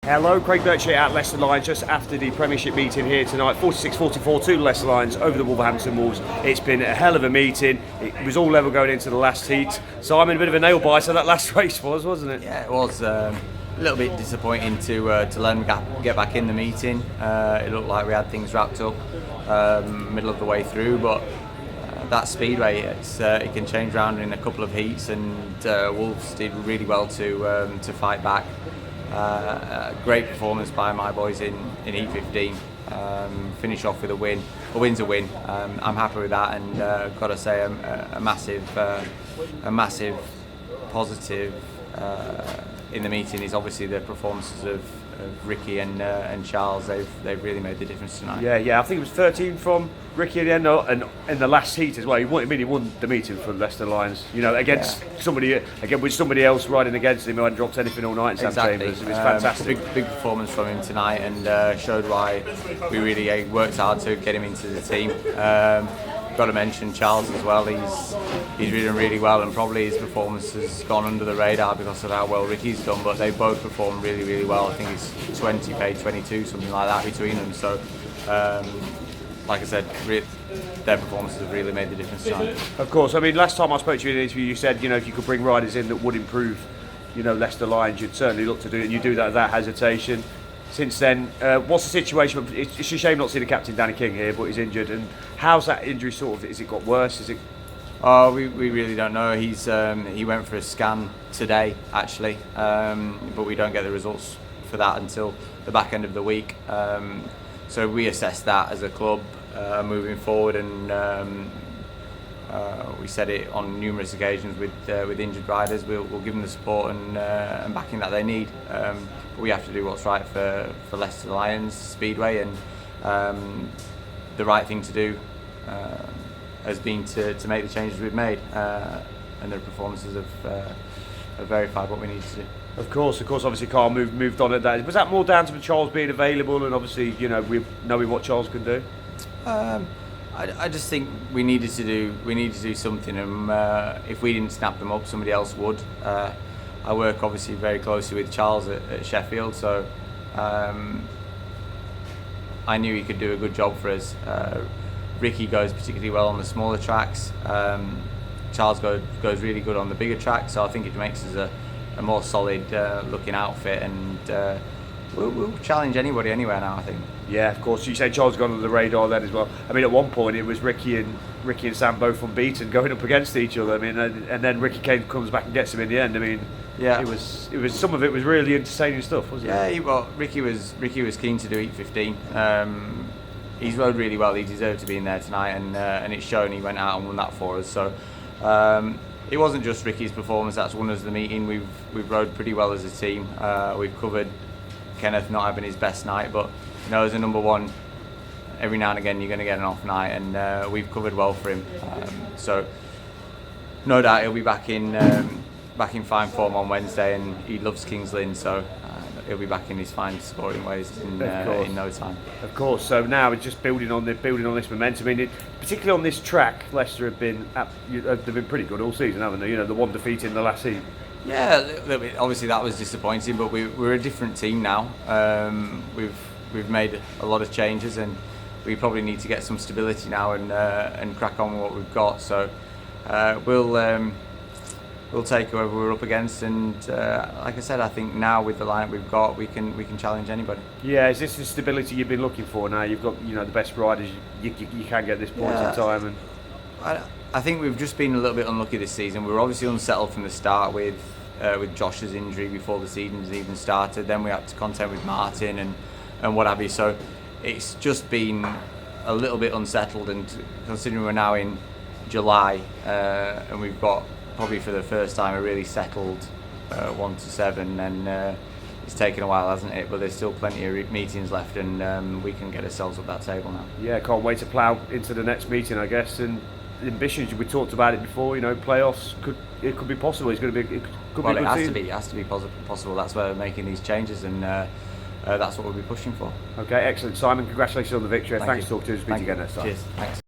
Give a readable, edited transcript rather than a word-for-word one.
Hello, Craig Birch here at Leicester Lions just after the Premiership meeting here tonight. 46-44 to the Leicester Lions over the Wolverhampton Wolves. It's been a hell of a meeting. It was all level going into the last heat. Simon, a bit of a nail biter that last race wasn't it? Yeah, it was a little bit disappointing to let them get back in the meeting. It looked like we had things wrapped up middle of the way through, but that Speedway, it can change round in a couple of heats, and Wolves did really well to fight back. Great performance by my boys in Heat 15. Finish off with a win. A win's a win. I'm happy with that, and got to say a massive positive in the meeting is obviously the performances of Ricky and Charles. They've really made the difference tonight. Yeah. I think it was 13 from Ricky at the end, and in the last heat as well. He won the meeting for Leicester Lions. Against somebody else riding against him who hadn't dropped anything all night. In Sam Chambers. It was fantastic. Big performance from him tonight, and showed why we really worked hard to get him into the team. Got to mention Charles as well. He's ridden really well, and probably his performance has gone under the radar because of how well Ricky's done. But they both performed really well. I think it's 20 paid 22, something like that between them. So, like I said, their performances have really made the difference tonight. Of course. I mean, last time I spoke to you in an interview, you said if you could bring riders in that would improve, Leicester Lions, you'd certainly look to do it. And you do that without hesitation. Since then, what's the situation? It's a shame not seeing the captain Danny King here, but he's injured. And how's that injury sort of? Is it got worse? Is it? Oh, we really don't know. He went for a scan today actually, but we don't get the results for that until the back end of the week. So we assess that as a club moving forward, and we said it on numerous occasions with injured riders. We'll give them the support and backing that they need. But we have to do what's right for Leicester Lions, Speedway, and the right thing to do has been to make the changes we've made, and their performances have verified what we need to do. Of course. Obviously, Carl moved on at that. Was that more down to Charles being available, and obviously, we knowing what Charles can do? I just think we needed to do something, and if we didn't snap them up, somebody else would. I work obviously very closely with Charles at Sheffield, so I knew he could do a good job for us. Ricky goes particularly well on the smaller tracks. Charles goes really good on the bigger tracks, so I think it makes us a more solid looking outfit, and we'll challenge anybody anywhere now, I think. Yeah, of course. You say Charles gone under the radar then as well. I mean, at one point it was Ricky and Sam both unbeaten going up against each other. I mean, and then Ricky comes back and gets him in the end. I mean, yeah, it was some of it was really entertaining stuff, wasn't it? Yeah, Ricky was keen to do Heat 15. He's rode really well. He deserved to be in there tonight, and it's shown. He went out and won that for us. So it wasn't just Ricky's performance that's won us the meeting. We've rode pretty well as a team. We've covered Kenneth not having his best night, but as a number one, every now and again you're going to get an off night, and we've covered well for him. So no doubt he'll be back in fine form on Wednesday, and he loves Kings Lynn, so he'll be back in his fine scoring ways in no time. Of course. So now it's just building on this momentum. I mean, particularly on this track, Leicester have been pretty good all season, haven't they? The one defeat in the last heat. Yeah, a little bit. Obviously that was disappointing, but we're a different team now. We've made a lot of changes, and we probably need to get some stability now and crack on with what we've got. So we'll take whoever we're up against, and like I said, I think now with the lineup we've got, we can challenge anybody. Yeah, is this the stability you've been looking for now? You've got the best riders you can get at this point in time, and I think we've just been a little bit unlucky this season. We were obviously unsettled from the start with Josh's injury before the season's even started. Then we had to contend with Martin and what have you. So it's just been a little bit unsettled, and considering we're now in July and we've got probably for the first time a really settled 1 to 7, and it's taken a while, hasn't it? But there's still plenty of meetings left, and we can get ourselves up that table now. Yeah, can't wait to plough into the next meeting, I guess. And ambitions, we talked about it before. Playoffs could be possible. It has to be possible. That's why we're making these changes, and that's what we'll be pushing for. Okay, excellent, Simon. Congratulations on the victory. Thanks for talking to us. Speak again next time. Cheers. Thanks.